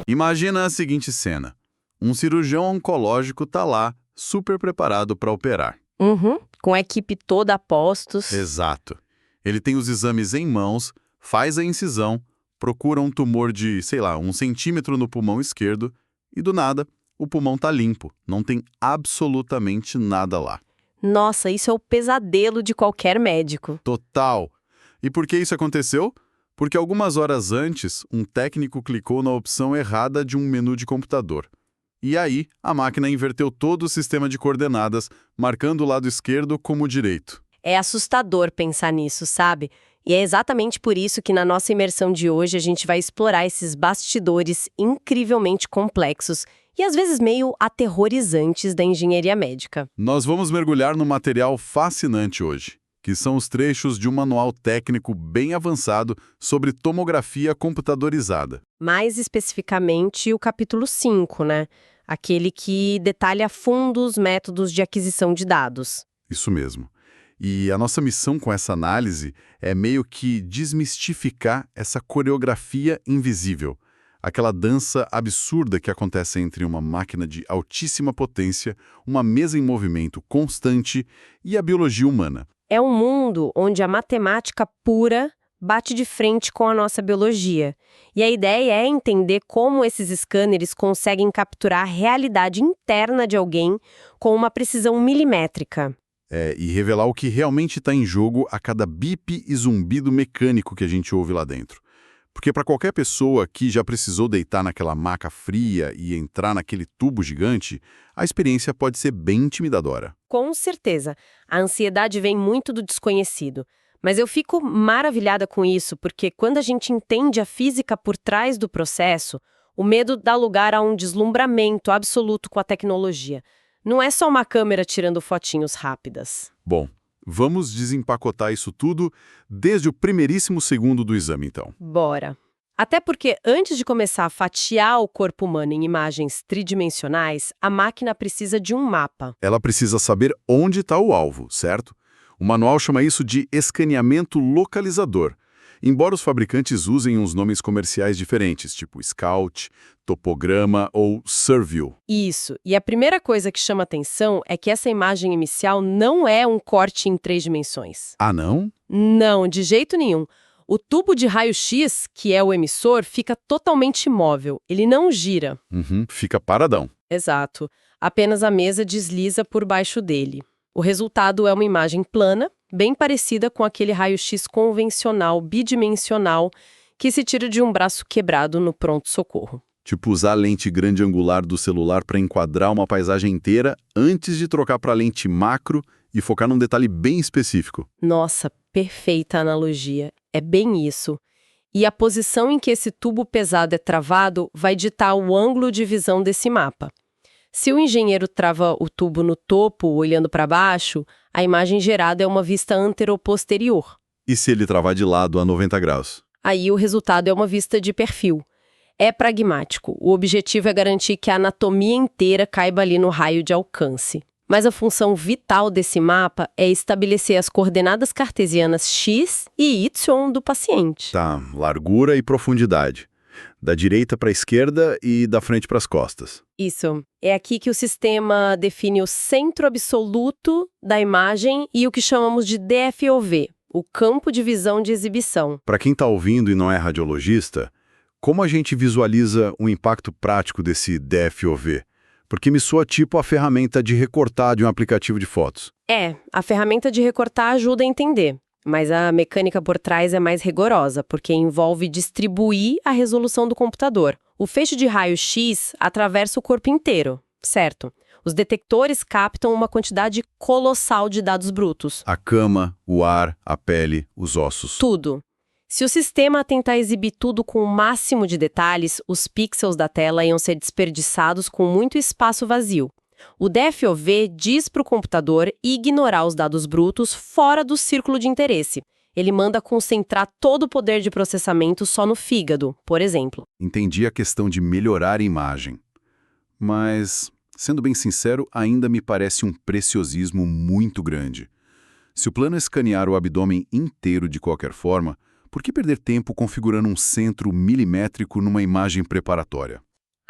Imagina a seguinte cena. Um cirurgião oncológico está lá, super preparado para operar. Uhum, com a equipe toda a postos. Exato. Ele tem os exames em mãos, faz a incisão, procura um tumor de, sei lá, 1 centímetro no pulmão esquerdo e, do nada, o pulmão está limpo, não tem absolutamente nada lá. Nossa, isso é o pesadelo de qualquer médico. Total. E por que isso aconteceu? Porque algumas horas antes, um técnico clicou na opção errada de um menu de computador. E aí, a máquina inverteu todo o sistema de coordenadas, marcando o lado esquerdo como o direito. É assustador pensar nisso, sabe? E é exatamente por isso que na nossa imersão de hoje a gente vai explorar esses bastidores incrivelmente complexos e às vezes meio aterrorizantes da engenharia médica. Nós vamos mergulhar num material fascinante hoje, que são os trechos de um manual técnico bem avançado sobre tomografia computadorizada. Mais especificamente o capítulo 5, né? Aquele que detalha a fundo os métodos de aquisição de dados. Isso mesmo. E a nossa missão com essa análise é meio que desmistificar essa coreografia invisível, aquela dança absurda que acontece entre uma máquina de altíssima potência, uma mesa em movimento constante e a biologia humana. É um mundo onde a matemática pura bate de frente com a nossa biologia. E a ideia é entender como esses scanners conseguem capturar a realidade interna de alguém com uma precisão milimétrica. E revelar o que realmente está em jogo a cada bip e zumbido mecânico que a gente ouve lá dentro. Porque para qualquer pessoa que já precisou deitar naquela maca fria e entrar naquele tubo gigante, a experiência pode ser bem intimidadora. Com certeza, a ansiedade vem muito do desconhecido. Mas eu fico maravilhada com isso, porque quando a gente entende a física por trás do processo, o medo dá lugar a um deslumbramento absoluto com a tecnologia. Não é só uma câmera tirando fotinhos rápidas. Bom, vamos desempacotar isso tudo desde o primeiríssimo segundo do exame, então. Bora! Até porque, antes de começar a fatiar o corpo humano em imagens tridimensionais, a máquina precisa de um mapa. Ela precisa saber onde está o alvo, certo? O manual chama isso de escaneamento localizador, embora os fabricantes usem uns nomes comerciais diferentes, tipo Scout, Topograma ou Surview. Isso. E a primeira coisa que chama atenção é que essa imagem inicial não é um corte em 3 dimensões. Ah, não? Não, de jeito nenhum. O tubo de raio-x, que é o emissor, fica totalmente imóvel. Ele não gira. Fica paradão. Exato. Apenas a mesa desliza por baixo dele. O resultado é uma imagem plana, bem parecida com aquele raio-x convencional, bidimensional, que se tira de um braço quebrado no pronto-socorro. Tipo usar a lente grande angular do celular para enquadrar uma paisagem inteira antes de trocar para a lente macro e focar num detalhe bem específico. Nossa, perfeita analogia. É bem isso. E a posição em que esse tubo pesado é travado vai ditar o ângulo de visão desse mapa. Se o engenheiro trava o tubo no topo, olhando para baixo, a imagem gerada é uma vista anteroposterior. E se ele travar de lado a 90 graus? Aí o resultado é uma vista de perfil. É pragmático. O objetivo é garantir que a anatomia inteira caiba ali no raio de alcance. Mas a função vital desse mapa é estabelecer as coordenadas cartesianas x e y do paciente. Tá, largura e profundidade. Da direita para a esquerda e da frente para as costas. Isso. É aqui que o sistema define o centro absoluto da imagem e o que chamamos de DFOV, o campo de visão de exibição. Para quem está ouvindo e não é radiologista, como a gente visualiza o impacto prático desse DFOV? Porque me soa tipo a ferramenta de recortar de um aplicativo de fotos. A ferramenta de recortar ajuda a entender. Mas a mecânica por trás é mais rigorosa, porque envolve distribuir a resolução do computador. O feixe de raio-x atravessa o corpo inteiro, certo? Os detectores captam uma quantidade colossal de dados brutos. A cama, o ar, a pele, os ossos. Tudo. Se o sistema tentar exibir tudo com o máximo de detalhes, os pixels da tela iam ser desperdiçados com muito espaço vazio. O DFOV diz para o computador ignorar os dados brutos fora do círculo de interesse. Ele manda concentrar todo o poder de processamento só no fígado, por exemplo. Entendi a questão de melhorar a imagem. Mas, sendo bem sincero, ainda me parece um preciosismo muito grande. Se o plano é escanear o abdômen inteiro de qualquer forma, por que perder tempo configurando um centro milimétrico numa imagem preparatória?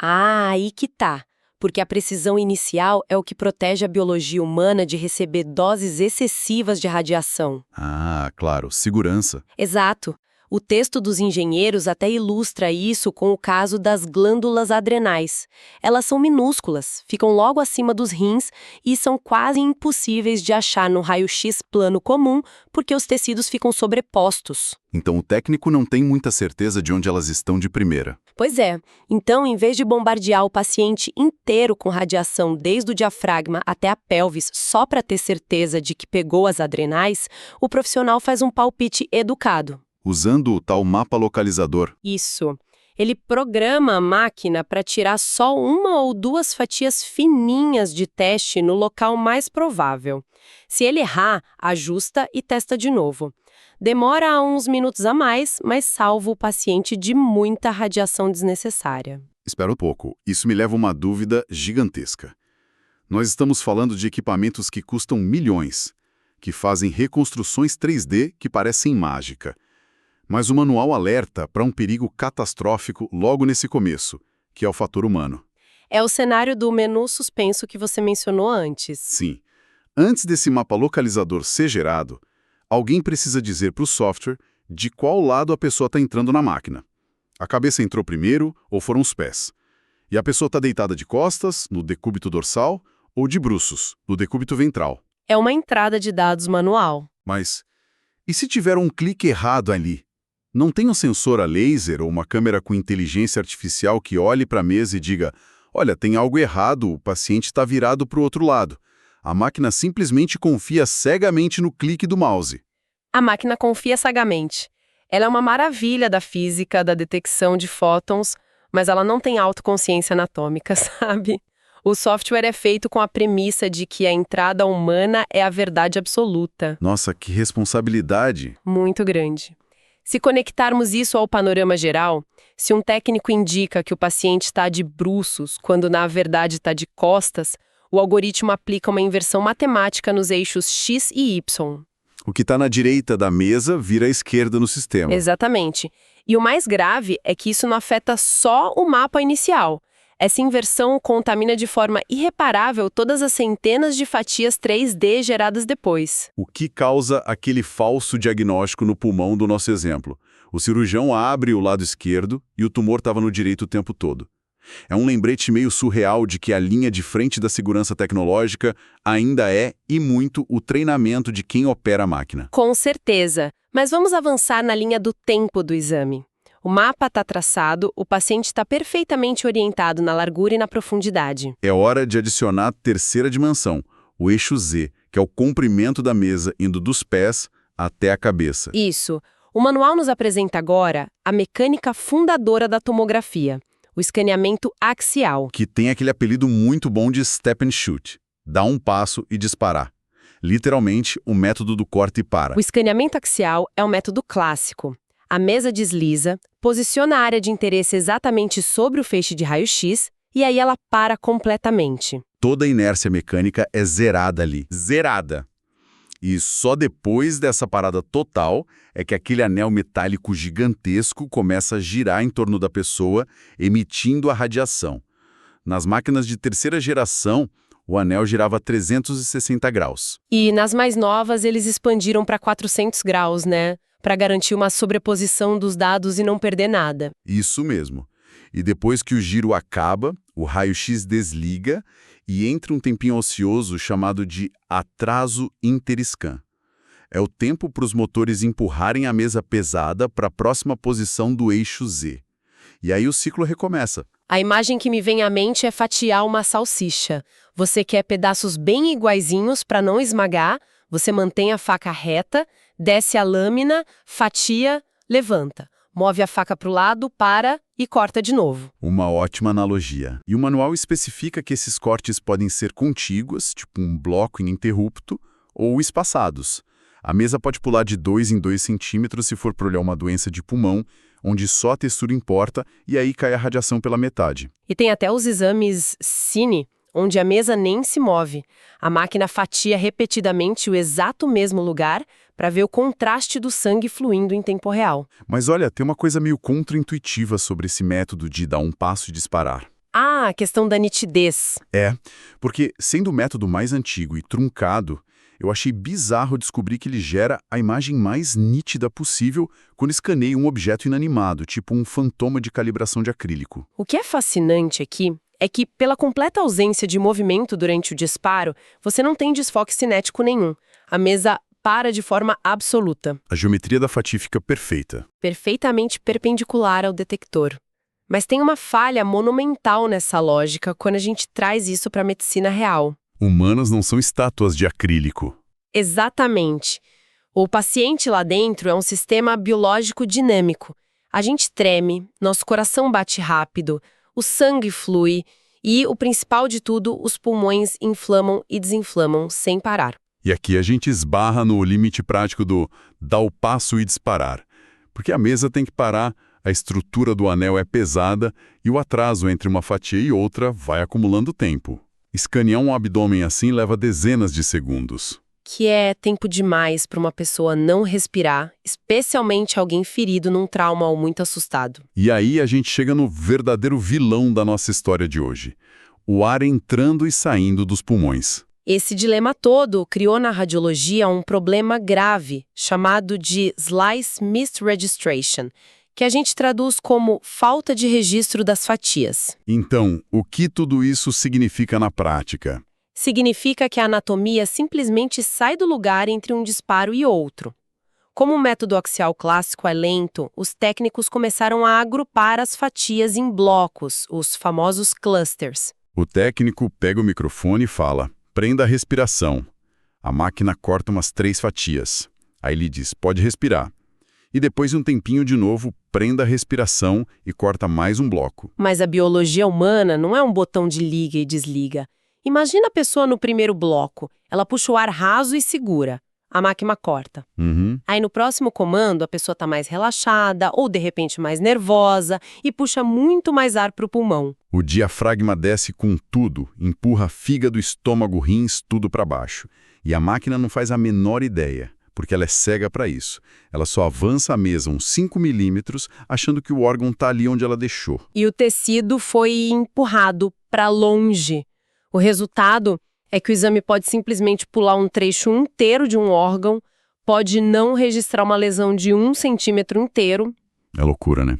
Ah, aí que tá. Porque a precisão inicial é o que protege a biologia humana de receber doses excessivas de radiação. Ah, claro, segurança. Exato. O texto dos engenheiros até ilustra isso com o caso das glândulas adrenais. Elas são minúsculas, ficam logo acima dos rins e são quase impossíveis de achar no raio-x plano comum porque os tecidos ficam sobrepostos. Então o técnico não tem muita certeza de onde elas estão de primeira. Pois é. Então, em vez de bombardear o paciente inteiro com radiação desde o diafragma até a pelvis só para ter certeza de que pegou as adrenais, o profissional faz um palpite educado. Usando o tal mapa localizador. Isso. Ele programa a máquina para tirar só uma ou duas fatias fininhas de teste no local mais provável. Se ele errar, ajusta e testa de novo. Demora uns minutos a mais, mas salva o paciente de muita radiação desnecessária. Espera um pouco, isso me leva a uma dúvida gigantesca. Nós estamos falando de equipamentos que custam milhões, que fazem reconstruções 3D que parecem mágica. Mas o manual alerta para um perigo catastrófico logo nesse começo, que é o fator humano. É o cenário do menu suspenso que você mencionou antes. Sim. Antes desse mapa localizador ser gerado, alguém precisa dizer para o software de qual lado a pessoa está entrando na máquina. A cabeça entrou primeiro ou foram os pés? E a pessoa está deitada de costas, no decúbito dorsal, ou de bruços, no decúbito ventral? É uma entrada de dados manual. Mas, e se tiver um clique errado ali? Não tem um sensor a laser ou uma câmera com inteligência artificial que olhe para a mesa e diga: olha, tem algo errado, o paciente está virado para o outro lado. A máquina simplesmente confia cegamente no clique do mouse. A máquina confia cegamente. Ela é uma maravilha da física, da detecção de fótons, mas ela não tem autoconsciência anatômica, sabe? O software é feito com a premissa de que a entrada humana é a verdade absoluta. Nossa, que responsabilidade! Muito grande. Se conectarmos isso ao panorama geral, se um técnico indica que o paciente está de bruços, quando na verdade está de costas, o algoritmo aplica uma inversão matemática nos eixos X e Y. O que está na direita da mesa vira à esquerda no sistema. Exatamente. E o mais grave é que isso não afeta só o mapa inicial. Essa inversão contamina de forma irreparável todas as centenas de fatias 3D geradas depois. O que causa aquele falso diagnóstico no pulmão do nosso exemplo? O cirurgião abre o lado esquerdo e o tumor estava no direito o tempo todo. É um lembrete meio surreal de que a linha de frente da segurança tecnológica ainda é, e muito, o treinamento de quem opera a máquina. Com certeza. Mas vamos avançar na linha do tempo do exame. O mapa está traçado, o paciente está perfeitamente orientado na largura e na profundidade. É hora de adicionar a terceira dimensão, o eixo Z, que é o comprimento da mesa indo dos pés até a cabeça. Isso. O manual nos apresenta agora a mecânica fundadora da tomografia, o escaneamento axial. Que tem aquele apelido muito bom de step and shoot, dar um passo e disparar. Literalmente, o método do corta e para. O escaneamento axial é um método clássico. A mesa desliza, posiciona a área de interesse exatamente sobre o feixe de raio-x e aí ela para completamente. Toda a inércia mecânica é zerada ali. Zerada! E só depois dessa parada total é que aquele anel metálico gigantesco começa a girar em torno da pessoa, emitindo a radiação. Nas máquinas de terceira geração, o anel girava 360 graus. E nas mais novas eles expandiram para 400 graus, né? Para garantir uma sobreposição dos dados e não perder nada. Isso mesmo. E depois que o giro acaba, o raio-x desliga e entra um tempinho ocioso chamado de atraso interscan. É o tempo para os motores empurrarem a mesa pesada para a próxima posição do eixo Z. E aí o ciclo recomeça. A imagem que me vem à mente é fatiar uma salsicha. Você quer pedaços bem iguaizinhos para não esmagar, você mantém a faca reta, desce a lâmina, fatia, levanta. Move a faca para o lado, para e corta de novo. Uma ótima analogia. E o manual especifica que esses cortes podem ser contíguos, tipo um bloco ininterrupto, ou espaçados. A mesa pode pular de 2 em 2 centímetros se for para olhar uma doença de pulmão, onde só a textura importa e aí cai a radiação pela metade. E tem até os exames Cine, onde a mesa nem se move. A máquina fatia repetidamente o exato mesmo lugar para ver o contraste do sangue fluindo em tempo real. Mas olha, tem uma coisa meio contra-intuitiva sobre esse método de dar um passo e disparar. Ah, a questão da nitidez. É, porque sendo o método mais antigo e truncado, eu achei bizarro descobrir que ele gera a imagem mais nítida possível quando escaneia um objeto inanimado, tipo um fantoma de calibração de acrílico. O que é fascinante aqui é que, pela completa ausência de movimento durante o disparo, você não tem desfoque cinético nenhum. A mesa para de forma absoluta, A geometria da fatia fica perfeita. perfeitamente perpendicular ao detector. Mas tem uma falha monumental nessa lógica quando a gente traz isso para a medicina real. Humanas não são estátuas de acrílico. Exatamente. O paciente lá dentro é um sistema biológico dinâmico. A gente treme, nosso coração bate rápido, o sangue flui e, o principal de tudo, os pulmões inflamam e desinflamam sem parar. E aqui a gente esbarra no limite prático do dar o passo e disparar. Porque a mesa tem que parar, a estrutura do anel é pesada e o atraso entre uma fatia e outra vai acumulando tempo. Escanear um abdômen assim leva dezenas de segundos. Que é tempo demais para uma pessoa não respirar, especialmente alguém ferido num trauma ou muito assustado. E aí a gente chega no verdadeiro vilão da nossa história de hoje. O ar entrando e saindo dos pulmões. Esse dilema todo criou na radiologia um problema grave, chamado de Slice Misregistration, que a gente traduz como falta de registro das fatias. Então, o que tudo isso significa na prática? Significa que a anatomia simplesmente sai do lugar entre um disparo e outro. Como o método axial clássico é lento, os técnicos começaram a agrupar as fatias em blocos, os famosos clusters. O técnico pega o microfone e fala: prenda a respiração. A máquina corta umas 3 fatias. Aí ele diz: pode respirar. E depois de um tempinho de novo, prenda a respiração e corta mais um bloco. Mas a biologia humana não é um botão de liga e desliga. Imagina a pessoa no primeiro bloco. Ela puxa o ar raso e segura. A máquina corta. Aí no próximo comando, a pessoa está mais relaxada ou de repente mais nervosa e puxa muito mais ar para o pulmão. O diafragma desce com tudo, empurra fígado, estômago, rins, tudo para baixo. E a máquina não faz a menor ideia, porque ela é cega para isso. Ela só avança a mesa uns 5 milímetros, achando que o órgão está ali onde ela deixou. E o tecido foi empurrado para longe. O resultado é que o exame pode simplesmente pular um trecho inteiro de um órgão, pode não registrar uma lesão de 1 centímetro inteiro. É loucura, né?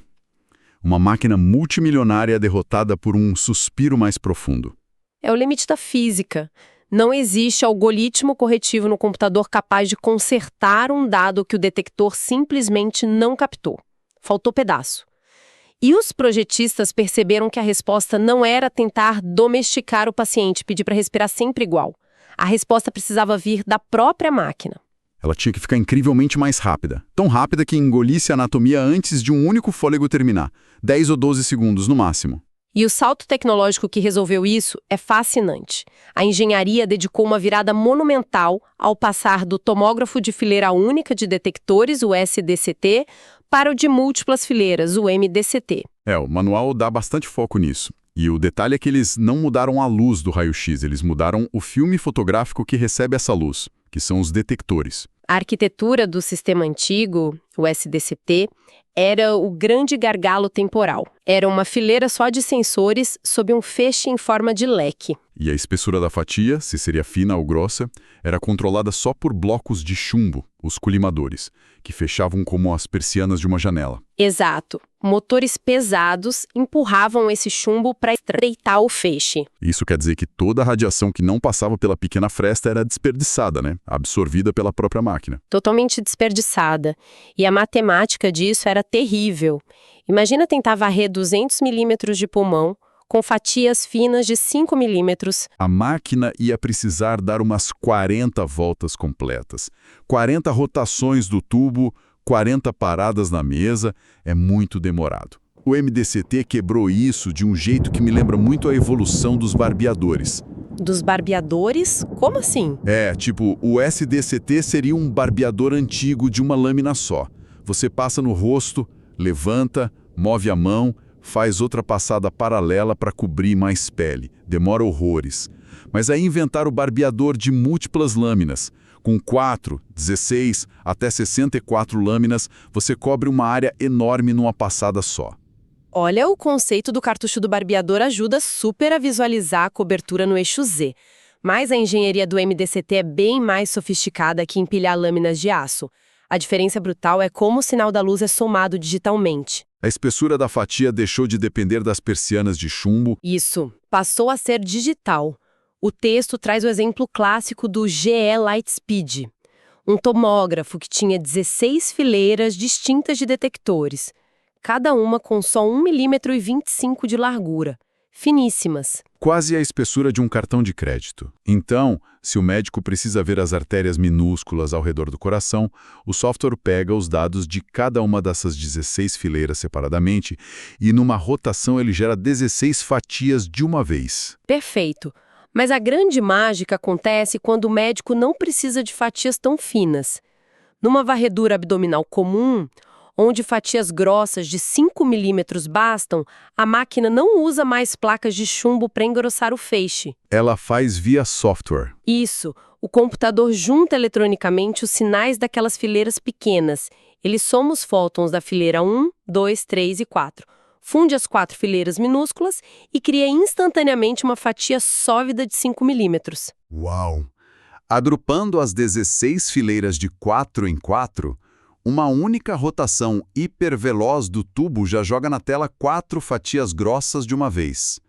Uma máquina multimilionária derrotada por um suspiro mais profundo. É o limite da física. Não existe algoritmo corretivo no computador capaz de consertar um dado que o detector simplesmente não captou. Faltou pedaço. E os projetistas perceberam que a resposta não era tentar domesticar o paciente, pedir para respirar sempre igual. A resposta precisava vir da própria máquina. Ela tinha que ficar incrivelmente mais rápida. Tão rápida que engolisse a anatomia antes de um único fôlego terminar. 10 ou 12 segundos no máximo. E o salto tecnológico que resolveu isso é fascinante. A engenharia dedicou uma virada monumental ao passar do tomógrafo de fileira única de detectores, o SDCT, para o de múltiplas fileiras, o MDCT. O manual dá bastante foco nisso. E o detalhe é que eles não mudaram a luz do raio-x, eles mudaram o filme fotográfico que recebe essa luz, que são os detectores. A arquitetura do sistema antigo, o SDCT, era o grande gargalo temporal. Era uma fileira só de sensores sob um feixe em forma de leque. E a espessura da fatia, se seria fina ou grossa, era controlada só por blocos de chumbo, os colimadores, que fechavam como as persianas de uma janela. Exato. Motores pesados empurravam esse chumbo para estreitar o feixe. Isso quer dizer que toda a radiação que não passava pela pequena fresta era desperdiçada, né? Absorvida pela própria máquina. Totalmente desperdiçada. E a matemática disso era terrível. Imagina tentar varrer 200 milímetros de pulmão com fatias finas de 5 milímetros. A máquina ia precisar dar umas 40 voltas completas. 40 rotações do tubo, 40 paradas na mesa, é muito demorado. O MDCT quebrou isso de um jeito que me lembra muito a evolução dos barbeadores. Dos barbeadores? Como assim? O SDCT seria um barbeador antigo de uma lâmina só. Você passa no rosto, levanta, move a mão, faz outra passada paralela para cobrir mais pele. Demora horrores. Mas aí inventaram o barbeador de múltiplas lâminas. Com 4, 16 até 64 lâminas, você cobre uma área enorme numa passada só. Olha, o conceito do cartucho do barbeador ajuda super a visualizar a cobertura no eixo Z. Mas a engenharia do MDCT é bem mais sofisticada que empilhar lâminas de aço. A diferença brutal é como o sinal da luz é somado digitalmente. A espessura da fatia deixou de depender das persianas de chumbo. Isso, passou a ser digital. O texto traz o exemplo clássico do GE Lightspeed, um tomógrafo que tinha 16 fileiras distintas de detectores, cada uma com só 1,25 mm de largura, finíssimas. Quase a espessura de um cartão de crédito. Então, se o médico precisa ver as artérias minúsculas ao redor do coração, o software pega os dados de cada uma dessas 16 fileiras separadamente e, numa rotação, ele gera 16 fatias de uma vez. Perfeito. Mas a grande mágica acontece quando o médico não precisa de fatias tão finas. Numa varredura abdominal comum, onde fatias grossas de 5 milímetros bastam, a máquina não usa mais placas de chumbo para engrossar o feixe. Ela faz via software. Isso, o computador junta eletronicamente os sinais daquelas fileiras pequenas. Ele soma os fótons da fileira 1, 2, 3 e 4. Funde as 4 fileiras minúsculas e cria instantaneamente uma fatia sólida de 5 milímetros. Uau! Agrupando as 16 fileiras de 4 em 4, uma única rotação hiperveloz do tubo já joga na tela 4 fatias grossas de uma vez.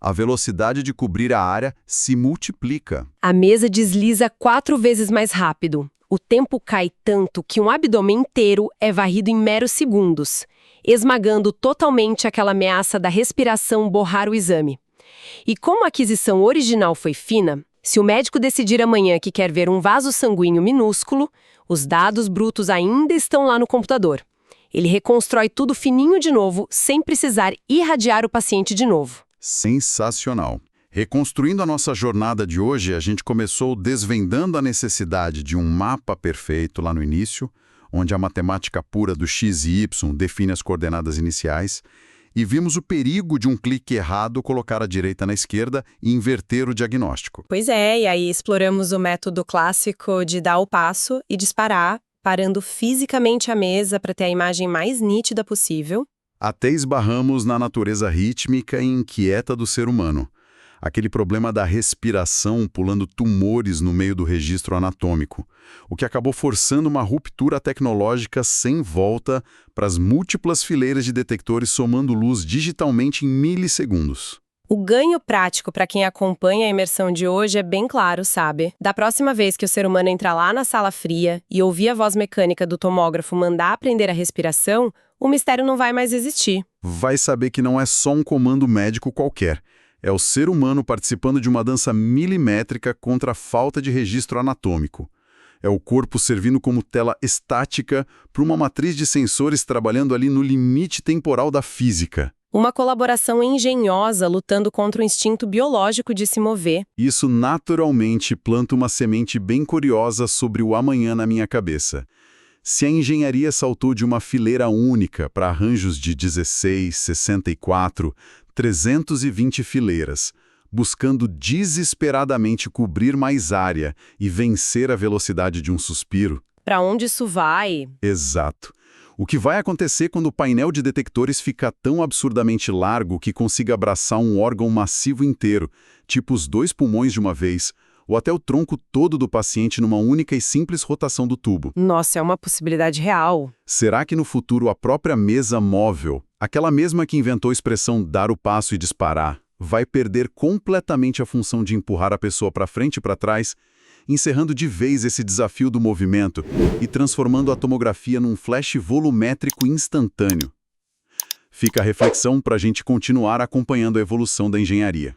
A velocidade de cobrir a área se multiplica. A mesa desliza 4 vezes mais rápido. O tempo cai tanto que um abdômen inteiro é varrido em meros segundos, esmagando totalmente aquela ameaça da respiração borrar o exame. E como a aquisição original foi fina, se o médico decidir amanhã que quer ver um vaso sanguíneo minúsculo, os dados brutos ainda estão lá no computador. Ele reconstrói tudo fininho de novo, sem precisar irradiar o paciente de novo. Sensacional! Reconstruindo a nossa jornada de hoje, a gente começou desvendando a necessidade de um mapa perfeito lá no início, onde a matemática pura do x e y define as coordenadas iniciais, e vimos o perigo de um clique errado colocar a direita na esquerda e inverter o diagnóstico. Pois é, e aí exploramos o método clássico de dar o passo e disparar, parando fisicamente a mesa para ter a imagem mais nítida possível. Até esbarramos na natureza rítmica e inquieta do ser humano. Aquele problema da respiração pulando tumores no meio do registro anatômico, o que acabou forçando uma ruptura tecnológica sem volta para as múltiplas fileiras de detectores somando luz digitalmente em milissegundos. O ganho prático para quem acompanha a imersão de hoje é bem claro, sabe? Da próxima vez que o ser humano entrar lá na sala fria e ouvir a voz mecânica do tomógrafo mandar aprender a respiração, o mistério não vai mais existir. Vai saber que não é só um comando médico qualquer. É o ser humano participando de uma dança milimétrica contra a falta de registro anatômico. É o corpo servindo como tela estática para uma matriz de sensores trabalhando ali no limite temporal da física. Uma colaboração engenhosa lutando contra o instinto biológico de se mover. Isso naturalmente planta uma semente bem curiosa sobre o amanhã na minha cabeça. Se a engenharia saltou de uma fileira única para arranjos de 16, 64, 320 fileiras, buscando desesperadamente cobrir mais área e vencer a velocidade de um suspiro. Para onde isso vai? Exato. O que vai acontecer quando o painel de detectores fica tão absurdamente largo que consiga abraçar um órgão massivo inteiro, tipo os 2 pulmões de uma vez, ou até o tronco todo do paciente numa única e simples rotação do tubo? Nossa, é uma possibilidade real. Será que no futuro a própria mesa móvel, aquela mesma que inventou a expressão dar o passo e disparar, vai perder completamente a função de empurrar a pessoa para frente e para trás, encerrando de vez esse desafio do movimento e transformando a tomografia num flash volumétrico instantâneo? Fica a reflexão para a gente continuar acompanhando a evolução da engenharia.